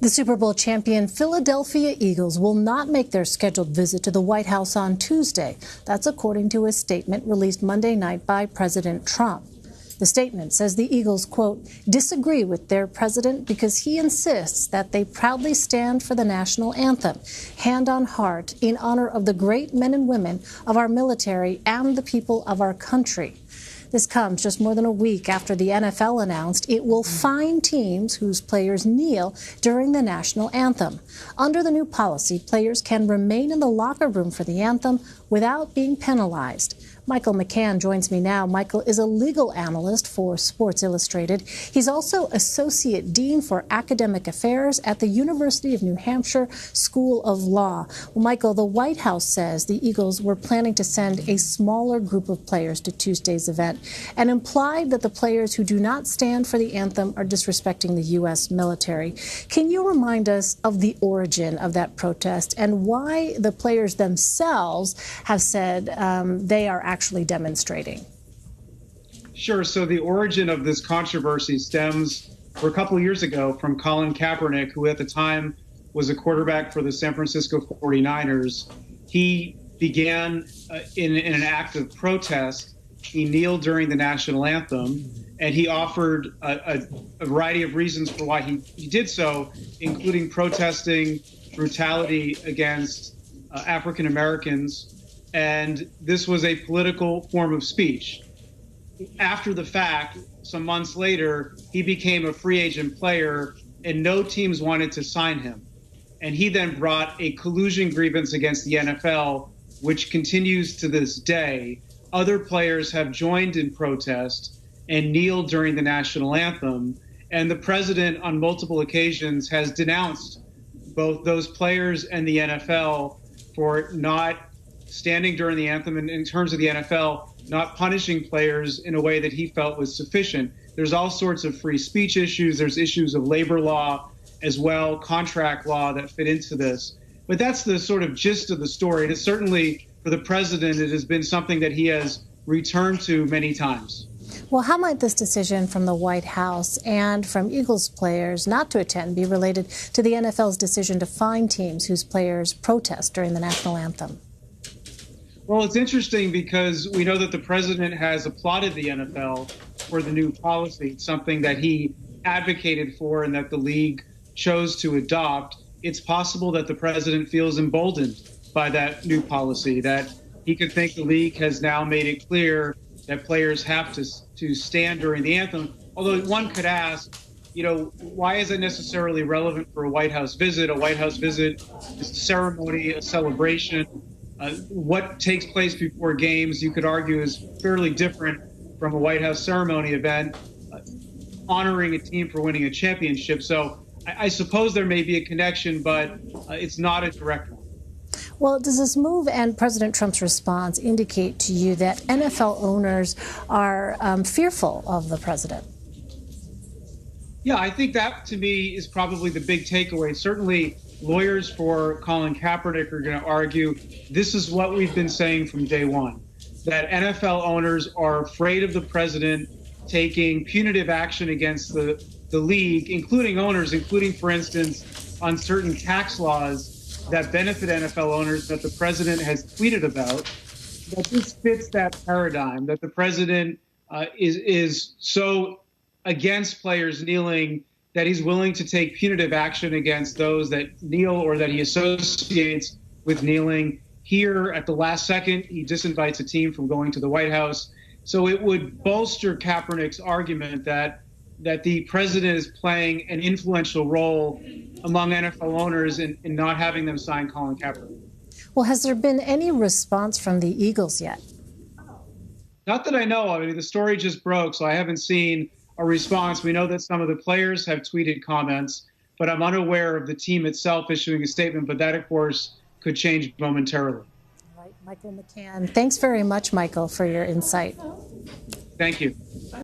The Super Bowl champion Philadelphia Eagles will not make their scheduled visit to the White House on Tuesday. That's according to a statement released Monday night by President Trump. The statement says the Eagles, quote, disagree with their president because he insists that they proudly stand for the national anthem, hand on heart, in honor of the great men and women of our military and the people of our country. This comes just more than a week after the NFL announced it will fine teams whose players kneel during the national anthem. Under the new policy, players can remain in the locker room for the anthem without being penalized. Michael McCann joins me now. Michael is a legal analyst for Sports Illustrated. He's also Associate Dean for Academic Affairs at the University of New Hampshire School of Law. Well, Michael, the White House says the Eagles were planning to send a smaller group of players to Tuesday's event and implied that the players who do not stand for the anthem are disrespecting the U.S. military. Can you remind us of the origin of that protest and why the players themselves have said they are actually demonstrating? Sure. So the origin of this controversy stems for a couple of years ago from Colin Kaepernick, who at the time was a quarterback for the San Francisco 49ers. He began in an act of protest. He kneeled during the national anthem, and he offered a variety of reasons for why he did so, including protesting brutality against African Americans. And this was a political form of speech. After the fact, some months later, he became a free agent player and no teams wanted to sign him. And he then brought a collusion grievance against the NFL, which continues to this day. Other players have joined in protest and kneeled during the national anthem. And the president on multiple occasions has denounced both those players and the NFL for not standing during the anthem, and in terms of the NFL, not punishing players in a way that he felt was sufficient. There's all sorts of free speech issues. There's issues of labor law as well, contract law that fit into this. But that's the sort of gist of the story. It is certainly, for the president, it has been something that he has returned to many times. Well, how might this decision from the White House and from Eagles players not to attend be related to the NFL's decision to fine teams whose players protest during the national anthem? Well, it's interesting because we know that the president has applauded the NFL for the new policy, something that he advocated for and that the league chose to adopt. It's possible that the president feels emboldened by that new policy, that he could think the league has now made it clear that players have to stand during the anthem. Although one could ask, why is it necessarily relevant for a White House visit? A White House visit is a ceremony, a celebration. What takes place before games, you could argue, is fairly different from a White House ceremony event, honoring a team for winning a championship. So I suppose there may be a connection, but it's not a direct one. Well, does this move and President Trump's response indicate to you that NFL owners are fearful of the president? Yeah, I think that, to me, is probably the big takeaway. Certainly, lawyers for Colin Kaepernick are going to argue this is what we've been saying from day one, that NFL owners are afraid of the president taking punitive action against the league, including owners, including, for instance, on certain tax laws that benefit NFL owners that the president has tweeted about. That this fits that paradigm, that the president is so against players kneeling that he's willing to take punitive action against those that kneel or that he associates with kneeling. Here, at the last second, he disinvites a team from going to the White House. So it would bolster Kaepernick's argument that the president is playing an influential role among NFL owners in not having them sign Colin Kaepernick. Well, has there been any response from the Eagles yet? Not that I know of. I mean, the story just broke, so I haven't seen a response. We know that some of the players have tweeted comments, but I'm unaware of the team itself issuing a statement. But that, of course, could change momentarily. All right, Michael McCann. Thanks very much, Michael, for your insight. Thank you.